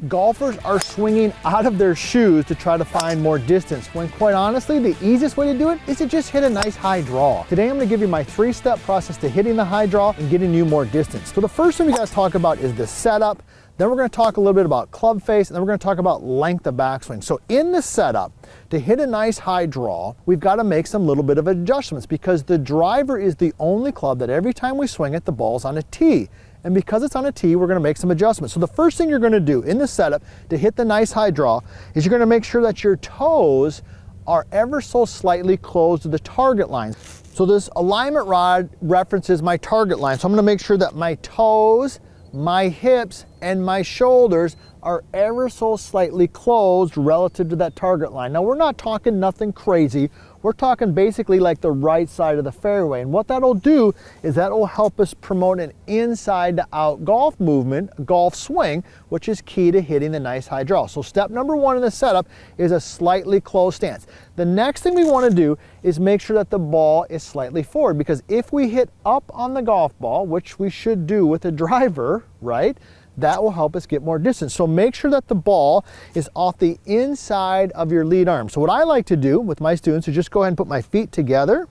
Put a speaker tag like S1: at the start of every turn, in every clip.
S1: golfers are swinging out of their shoes to try to find more distance, when quite honestly, the easiest way to do it is to just hit a nice high draw. Today I'm gonna give you my 3-step process to hitting the high draw and getting you more distance. So the first thing we gotta talk about is the setup, then we're gonna talk a little bit about club face, and then we're gonna talk about length of backswing. So in the setup, to hit a nice high draw, we've gotta make some little bit of adjustments because the driver is the only club that every time we swing it, the ball's on a tee. And because it's on a tee, we're gonna make some adjustments. So the first thing you're gonna do in the setup to hit the nice high draw is you're gonna make sure that your toes are ever so slightly close to the target line. So this alignment rod references my target line. So I'm gonna make sure that my toes, my hips, and my shoulders are ever so slightly closed relative to that target line. Now we're not talking nothing crazy. We're talking basically like the right side of the fairway. And what that'll do is that will help us promote an inside to out golf movement, a golf swing, which is key to hitting the nice high draw. So step number 1 in the setup is a slightly closed stance. The next thing we want to do is make sure that the ball is slightly forward, because if we hit up on the golf ball, which we should do with a driver, right? That will help us get more distance. So make sure that the ball is off the inside of your lead arm. So what I like to do with my students is just go ahead and put my feet together,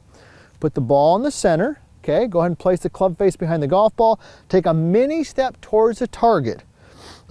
S1: put the ball in the center, okay? Go ahead and place the club face behind the golf ball, take a mini step towards the target,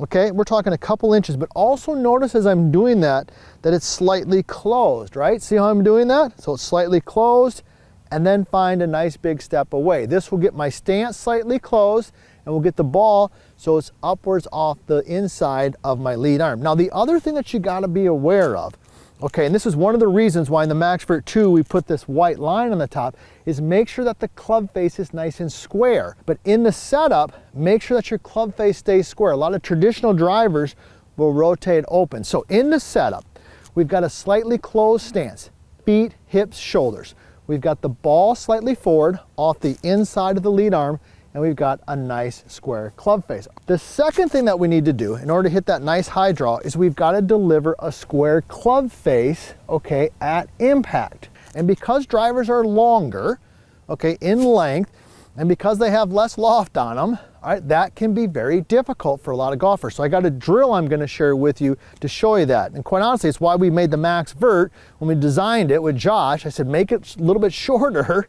S1: okay? We're talking a couple inches, but also notice as I'm doing that it's slightly closed, right? See how I'm doing that? So it's slightly closed, and then find a nice big step away. This will get my stance slightly closed, and we'll get the ball so it's upwards off the inside of my lead arm. Now the other thing that you gotta be aware of, okay, and this is one of the reasons why in the MaxVert 2 we put this white line on the top, is make sure that the club face is nice and square. But in the setup, make sure that your club face stays square. A lot of traditional drivers will rotate open. So in the setup, we've got a slightly closed stance, feet, hips, shoulders. We've got the ball slightly forward off the inside of the lead arm, and we've got a nice square club face. The second thing that we need to do in order to hit that nice high draw is we've got to deliver a square club face, okay, at impact. And because drivers are longer, okay, in length, and because they have less loft on them, all right, that can be very difficult for a lot of golfers. So I got a drill I'm going to share with you to show you that. And quite honestly, it's why we made the MaxVert. When we designed it with Josh, I said, make it a little bit shorter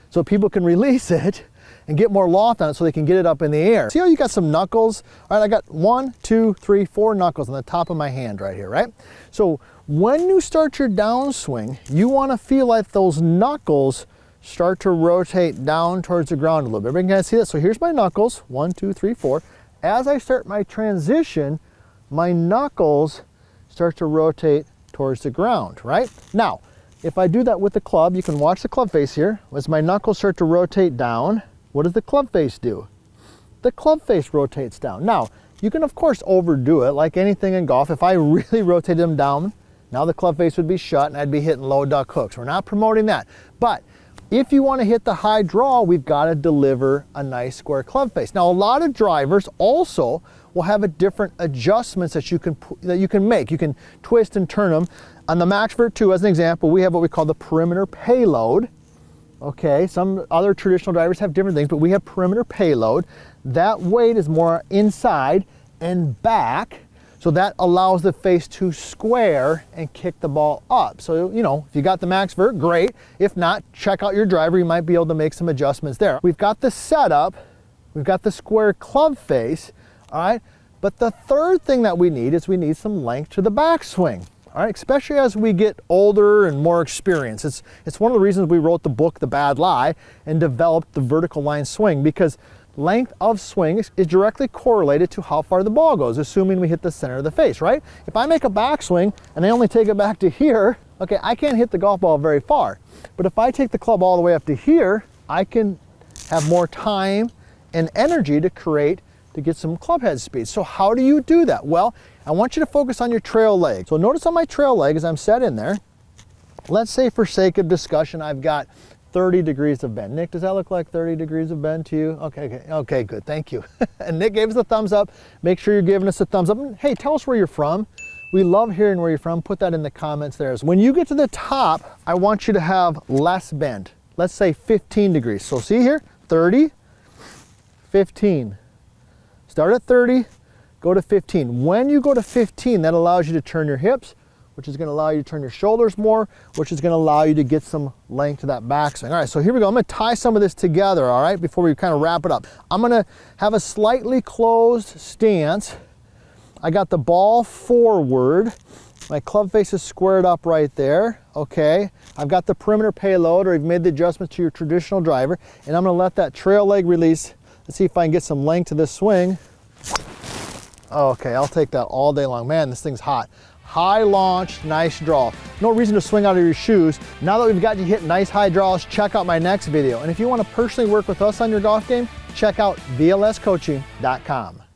S1: so people can release it and get more loft on it so they can get it up in the air. See how you got some knuckles? All right, I got 1, 2, 3, 4 knuckles on the top of my hand right here, right? So when you start your downswing, you want to feel like those knuckles start to rotate down towards the ground a little bit. Everybody can see that? So here's my knuckles, 1, 2, 3, 4. As I start my transition, my knuckles start to rotate towards the ground, right? Now, if I do that with the club, you can watch the club face here. As my knuckles start to rotate down, what does the club face do? The club face rotates down. Now, you can of course overdo it like anything in golf. If I really rotated them down, now the club face would be shut and I'd be hitting low duck hooks. We're not promoting that. But if you want to hit the high draw, we've got to deliver a nice square club face. Now, a lot of drivers also will have a different adjustments that you can make. You can twist and turn them. On the MaxVert 2, as an example, we have what we call the perimeter payload. Okay, some other traditional drivers have different things, but we have perimeter payload. That weight is more inside and back, so that allows the face to square and kick the ball up. So, you know, if you got the MaxVert, great. If not, check out your driver. You might be able to make some adjustments there. We've got the setup, we've got the square club face, all right? But the third thing that we need is we need some length to the backswing. All right, especially as we get older and more experienced. It's one of the reasons we wrote the book, The Bad Lie, and developed the vertical line swing, because length of swing is directly correlated to how far the ball goes, assuming we hit the center of the face, right? If I make a backswing and I only take it back to here, okay, I can't hit the golf ball very far. But if I take the club all the way up to here, I can have more time and energy to get some club head speed. So how do you do that? Well, I want you to focus on your trail leg. So notice on my trail leg as I'm set in there, let's say for sake of discussion, I've got 30 degrees of bend. Nick, does that look like 30 degrees of bend to you? Okay, good, thank you. And Nick gave us a thumbs up. Make sure you're giving us a thumbs up. And hey, tell us where you're from. We love hearing where you're from. Put that in the comments there. When you get to the top, I want you to have less bend. Let's say 15 degrees. So see here, 30, 15. Start at 30, go to 15. When you go to 15, that allows you to turn your hips, which is going to allow you to turn your shoulders more, which is going to allow you to get some length to that backswing. All right, so here we go. I'm going to tie some of this together, all right, before we kind of wrap it up. I'm going to have a slightly closed stance. I got the ball forward. My club face is squared up right there, okay. I've got the perimeter payload, or you've made the adjustments to your traditional driver, and I'm going to let that trail leg release. Let's see if I can get some length to this swing. Okay, I'll take that all day long. Man, this thing's hot. High launch, nice draw. No reason to swing out of your shoes. Now that we've got you hit nice high draws, check out my next video. And if you want to personally work with us on your golf game, check out vlscoaching.com.